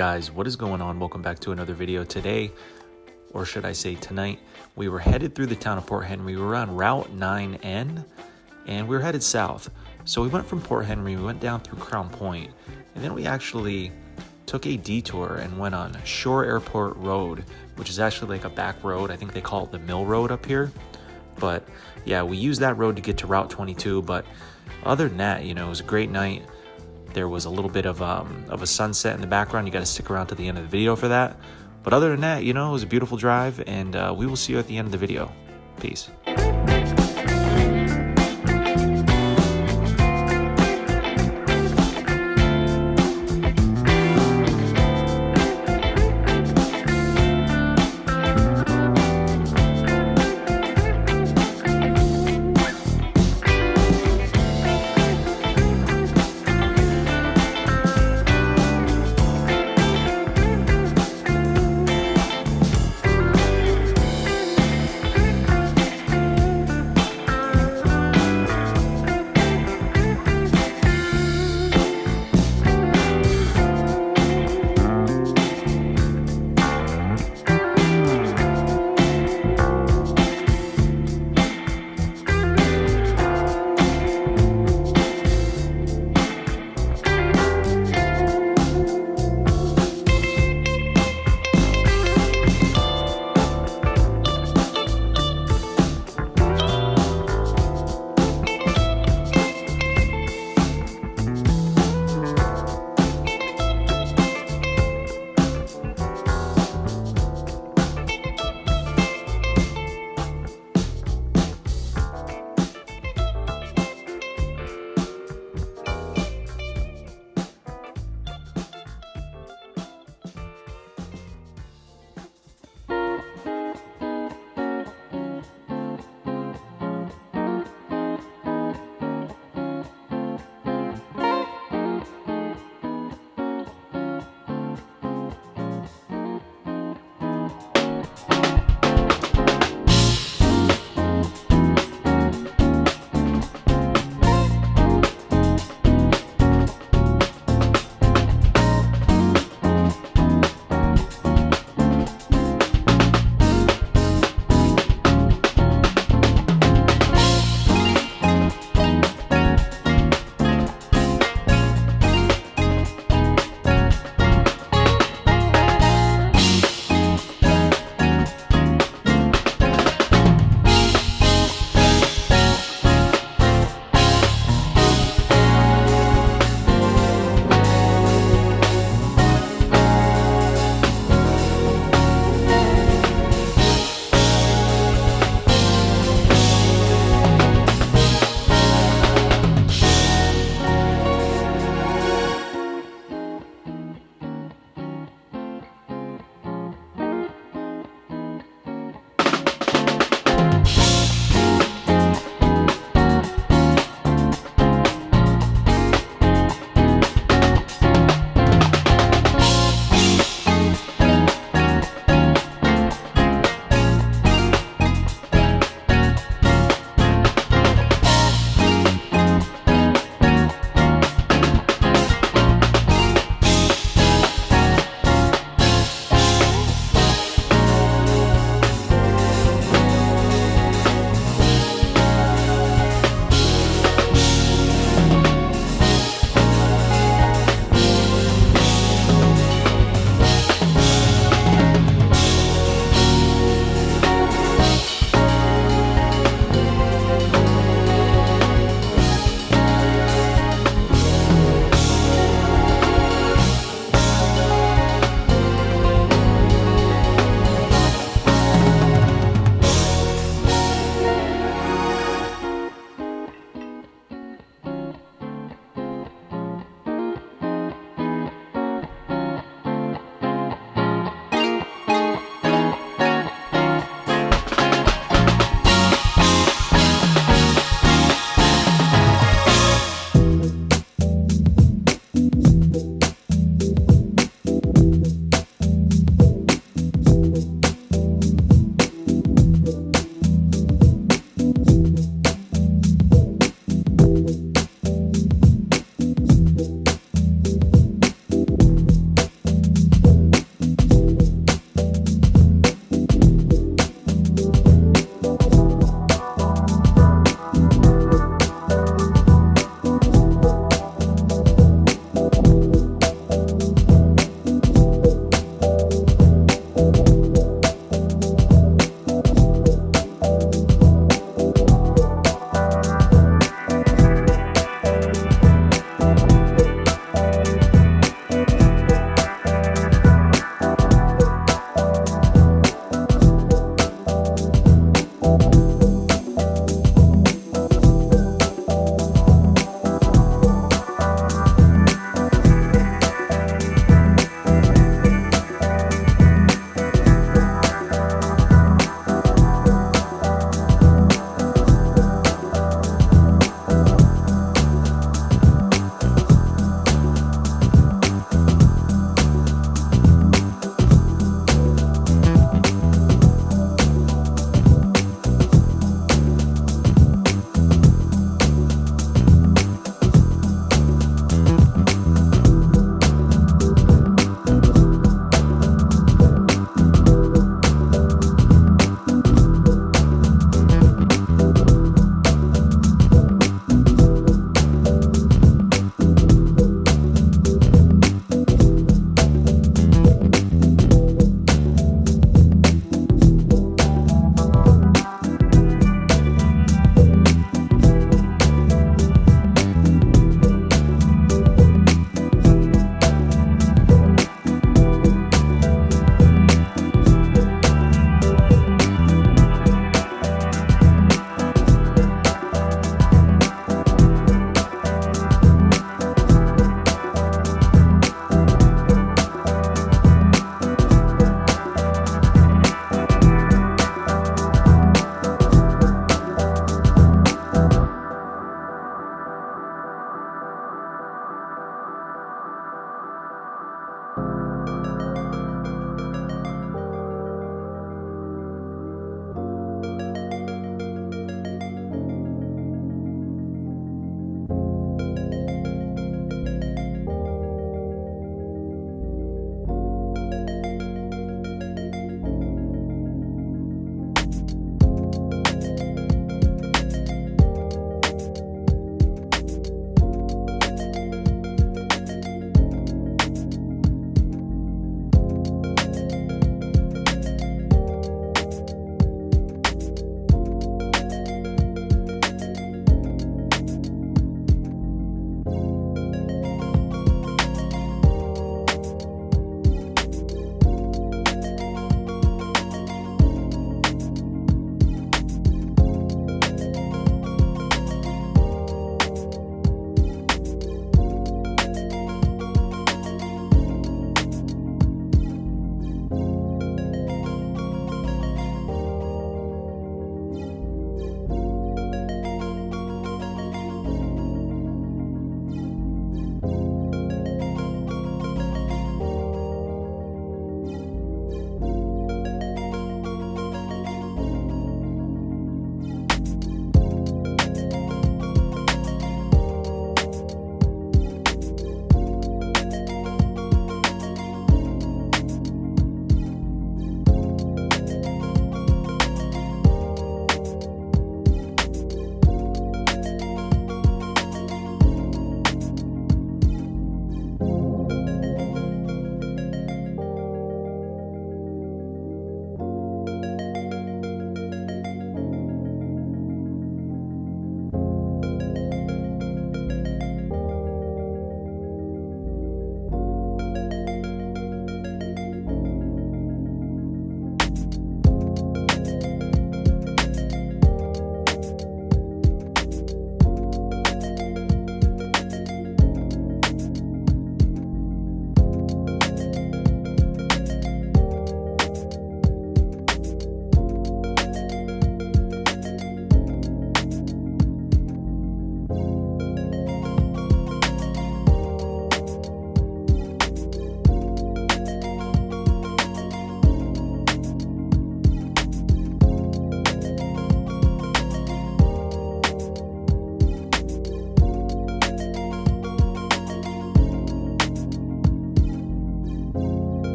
Guys, what is going on? Welcome back to another video. Today, or should I say tonight, we were headed through the town of Port Henry. We were on Route 9N and we were headed south. So we went from Port Henry, we went down through Crown Point, and then we actually took a detour and went on Shore Airport Road, which is actually like a back road. I think they call it the Mill Road up here. But yeah, we used that road to get to Route 22. But other than that, it was a great night. There was a little bit of a sunset in the background. You got to stick around to the end of the video for that. But other than that, it was a beautiful drive, and we will see you at the end of the video. Peace.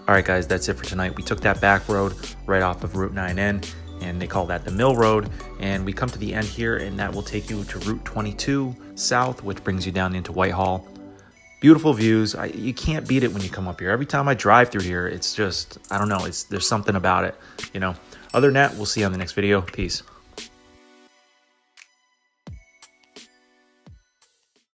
All right, guys, that's it for tonight. We took that back road right off of Route 9N, and they call that the Mill Road. And we come to the end here, and that will take you to Route 22 south, which brings you down into Whitehall. Beautiful views. You can't beat it when you come up here. Every time I drive through here, it's just, I don't know, there's something about it, you know. Other than that, we'll see you on the next video. Peace.